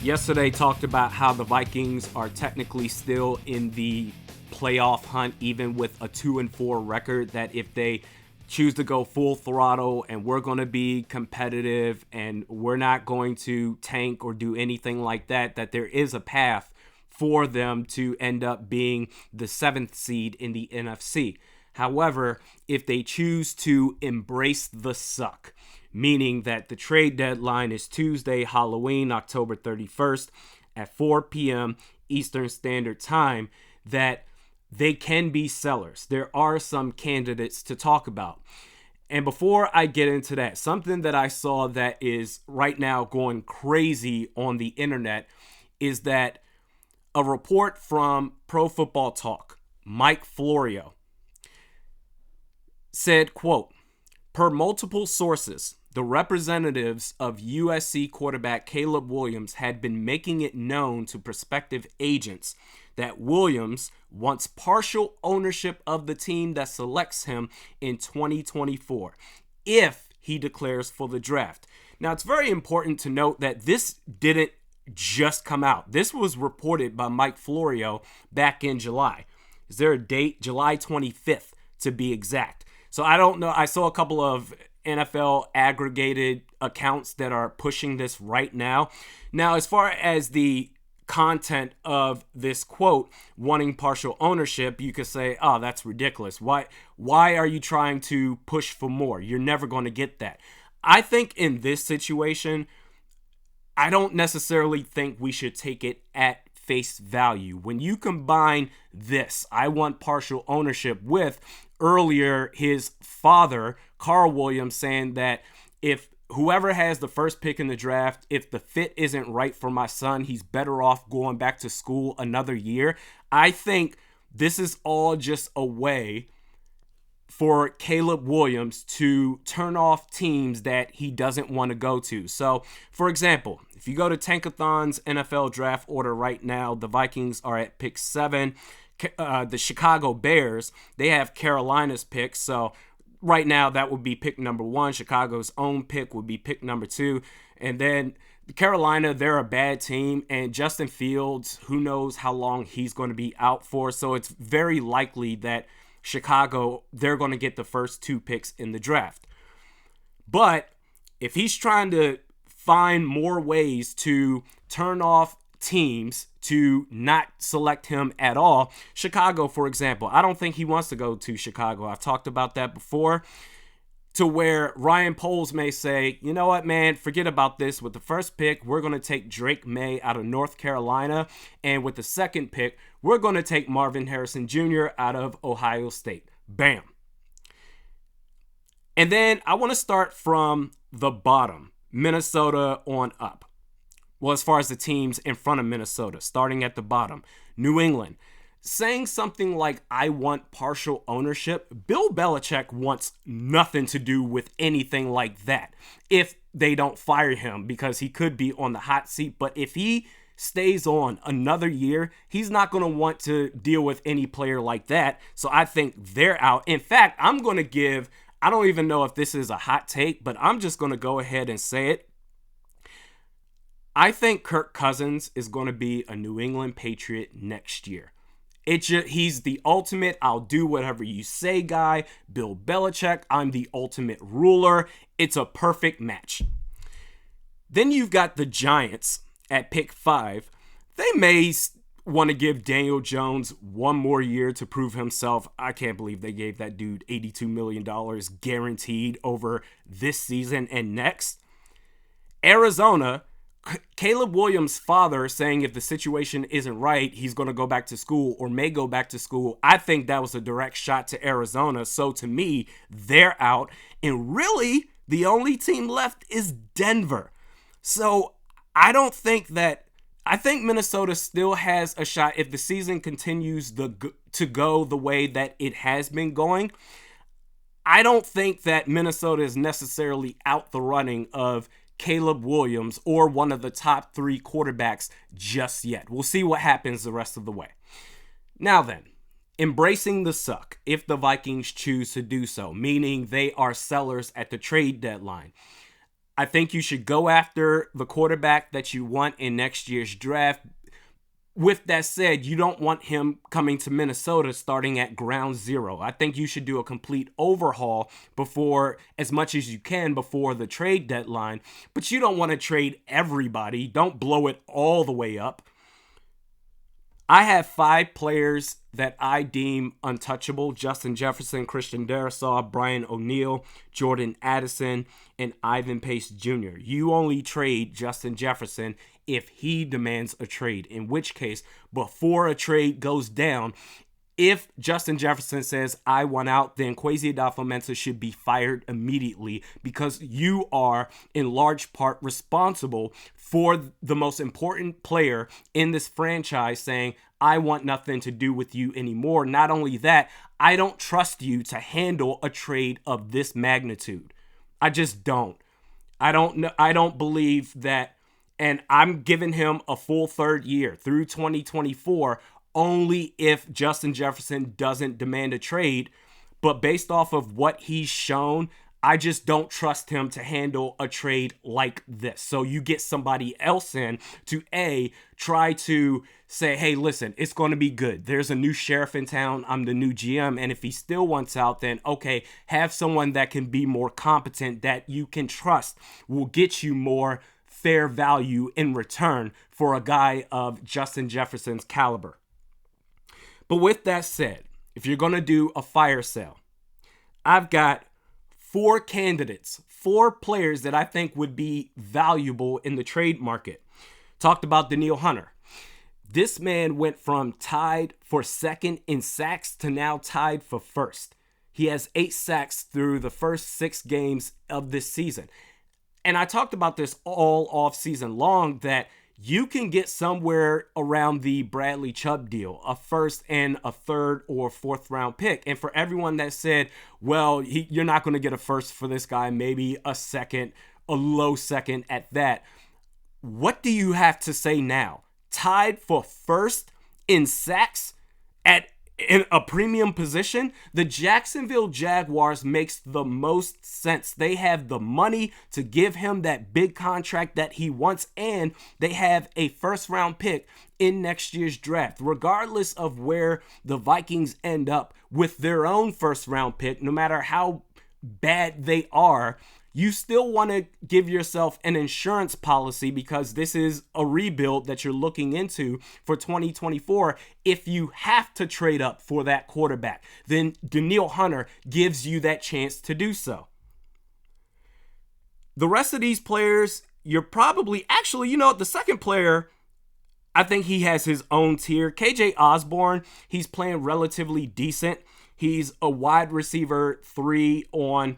yesterday talked about how the Vikings are technically still in the playoff hunt, even with a 2-4 record, that if they choose to go full throttle and we're going to be competitive and we're not going to tank or do anything like that, that there is a path for them to end up being the 7th seed in the NFC. However, if they choose to embrace the suck, meaning that the trade deadline is Tuesday, Halloween, October 31st at 4 p.m. Eastern Standard Time, that they can be sellers. There are some candidates to talk about. And before I get into that, something that I saw that is right now going crazy on the internet is that a report from Pro Football Talk, Mike Florio, said, quote, per multiple sources, the representatives of USC quarterback Caleb Williams had been making it known to prospective agents that Williams wants partial ownership of the team that selects him in 2024 if he declares for the draft. Now, it's very important to note that this didn't just come out. This was reported by Mike Florio back in July. Is there a date? July 25th to be exact. So I don't know. I saw a couple of NFL aggregated accounts that are pushing this right now. Now, as far as the content of this quote, wanting partial ownership, you could say, oh, that's ridiculous. Why are you trying to push for more? You're never going to get that. I think in this situation, I don't necessarily think we should take it at face value. When you combine this, I want partial ownership, with earlier his father, Carl Williams, saying that if whoever has the first pick in the draft, if the fit isn't right for my son, he's better off going back to school another year. I think this is all just a way for Caleb Williams to turn off teams that he doesn't want to go to. So, for example, if you go to Tankathon's NFL draft order right now, the Vikings are at pick 7. The Chicago Bears, they have Carolina's pick. So right now that would be pick number 1. Chicago's own pick would be pick number 2. And then Carolina, they're a bad team. And Justin Fields, who knows how long he's going to be out for. So it's very likely that Chicago, they're going to get the first 2 picks in the draft. But if he's trying to find more ways to turn off teams to not select him at all, Chicago, for example, I don't think he wants to go to Chicago. I've talked about that before, to where Ryan Poles may say, you know what, man, forget about this. With the first pick, we're going to take Drake May out of North Carolina. And with the second pick, we're going to take Marvin Harrison Jr. out of Ohio State. Bam. And then I want to start from the bottom, Minnesota on up. Well, as far as the teams in front of Minnesota, starting at the bottom, New England, saying something like, I want partial ownership. Bill Belichick wants nothing to do with anything like that if they don't fire him, because he could be on the hot seat. But if he stays on another year, he's not going to want to deal with any player like that. So I think they're out. In fact, I'm going to give, I don't even know if this is a hot take, but I'm just going to go ahead and say it. I think Kirk Cousins is going to be a New England Patriot next year. He's the ultimate I'll do whatever you say guy. Bill Belichick, I'm the ultimate ruler. It's a perfect match. Then you've got the Giants at pick 5. They may want to give Daniel Jones one more year to prove himself. I can't believe they gave that dude $82 million guaranteed over this season and next. Arizona, Caleb Williams' father saying if the situation isn't right, he's going to go back to school or may go back to school. I think that was a direct shot to Arizona. So to me, they're out. And really, the only team left is Denver. So I think Minnesota still has a shot if the season continues to go the way that it has been going. I don't think that Minnesota is necessarily out the running of Caleb Williams or one of the top 3 quarterbacks just yet. We'll see what happens the rest of the way. Now then, embracing the suck if the Vikings choose to do so, meaning they are sellers at the trade deadline. I think you should go after the quarterback that you want in next year's draft. With that said, you don't want him coming to Minnesota starting at ground zero. I think you should do a complete overhaul before, as much as you can before the trade deadline. But you don't want to trade everybody. Don't blow it all the way up. I have 5 players that I deem untouchable: Justin Jefferson, Christian Darrisaw, Brian O'Neill, Jordan Addison, and Ivan Pace Jr. You only trade Justin Jefferson if he demands a trade, in which case, before a trade goes down, if Justin Jefferson says, I want out, then Kwesi Adofo-Mensah should be fired immediately, because you are in large part responsible for the most important player in this franchise saying, I want nothing to do with you anymore. Not only that, I don't trust you to handle a trade of this magnitude. I just don't. I don't believe that, and I'm giving him a full third year through 2024 only if Justin Jefferson doesn't demand a trade. But based off of what he's shown, I just don't trust him to handle a trade like this. So you get somebody else in to try to say, hey, listen, it's going to be good. There's a new sheriff in town. I'm the new GM. And if he still wants out, then okay, have someone that can be more competent, that you can trust, will get you more fair value in return for a guy of Justin Jefferson's caliber. But with that said, if you're going to do a fire sale, I've got 4 candidates, 4 players that I think would be valuable in the trade market. Talked about Derrick Hunter. This man went from tied for second in sacks to now tied for first. He has 8 sacks through the first 6 games of this season. And I talked about this all off season long, that you can get somewhere around the Bradley Chubb deal, a first and a third or fourth round pick. And for everyone that said, well, you're not going to get a first for this guy, maybe a second, a low second at that. What do you have to say now? Tied for first in sacks in a premium position? The Jacksonville Jaguars makes the most sense. They have the money to give him that big contract that he wants, and they have a first round pick in next year's draft. Regardless of where the Vikings end up with their own first round pick, no matter how bad they are, you still want to give yourself an insurance policy, because this is a rebuild that you're looking into for 2024. If you have to trade up for that quarterback, then Derrick Hunter gives you that chance to do so. The rest of these players, you're probably, actually, the second player, I think he has his own tier. KJ Osborne, he's playing relatively decent. He's a wide receiver 3 on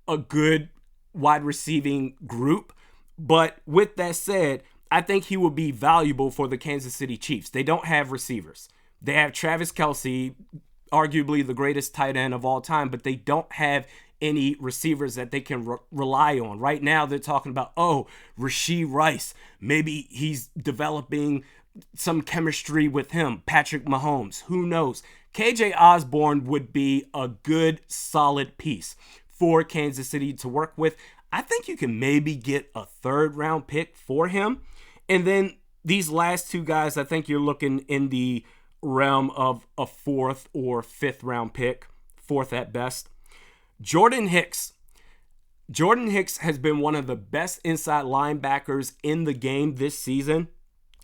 a good wide receiving group. But with that said, I think he will be valuable for the Kansas City Chiefs. They don't have receivers. They have Travis Kelce, arguably the greatest tight end of all time, but they don't have any receivers that they can rely on. Right now, they're talking about, Rashee Rice. Maybe he's developing some chemistry with him. Patrick Mahomes. Who knows? KJ Osborne would be a good, solid piece for Kansas City to work with. I think you can maybe get a third round pick for him. And then these last 2 guys, I think you're looking in the realm of a 4th or 5th round pick, 4th at best. Jordan Hicks. Jordan Hicks has been one of the best inside linebackers in the game this season.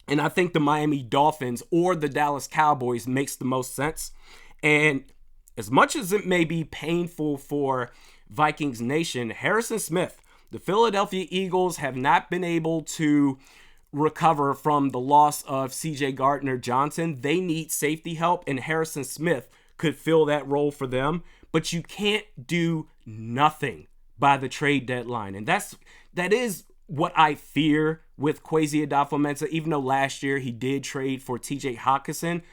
And I think the Miami Dolphins or the Dallas Cowboys makes the most sense. And as much as it may be painful for Vikings Nation, Harrison Smith, the Philadelphia Eagles have not been able to recover from the loss of CJ Gardner-Johnson. They need safety help, and Harrison Smith could fill that role for them. But you can't do nothing by the trade deadline. And that is what I fear with Kwesi Adofo-Mensah. Even though last year he did trade for TJ Hockenson,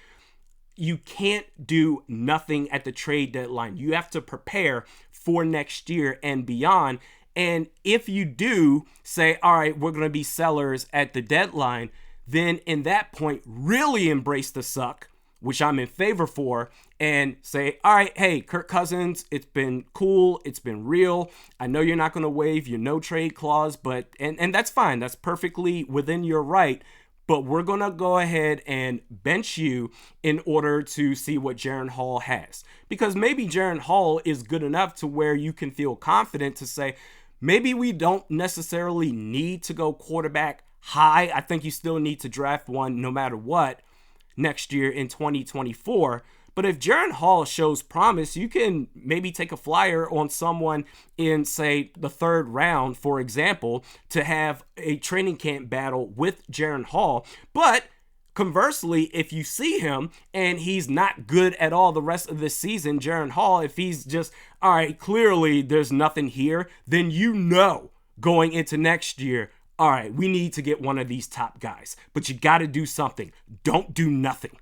you can't do nothing at the trade deadline. You have to prepare for next year and beyond. And if you do say, all right, we're going to be sellers at the deadline, then in that point, really embrace the suck. which I'm in favor for, and say, all right, hey, Kirk Cousins, it's been cool. It's been real. I know you're not going to waive your no trade clause, but and that's fine. That's perfectly within your right. But we're going to go ahead and bench you in order to see what Jaren Hall has. Because maybe Jaren Hall is good enough to where you can feel confident to say, maybe we don't necessarily need to go quarterback high. I think you still need to draft one no matter what next year in 2024. But if Jaren Hall shows promise, you can maybe take a flyer on someone in, say, the third round, for example, to have a training camp battle with Jaren Hall. But conversely, if you see him and he's not good at all the rest of this season, Jaren Hall, if he's just, all right, clearly there's nothing here, then you know going into next year, all right, we need to get one of these top guys. But you got to do something. Don't do nothing.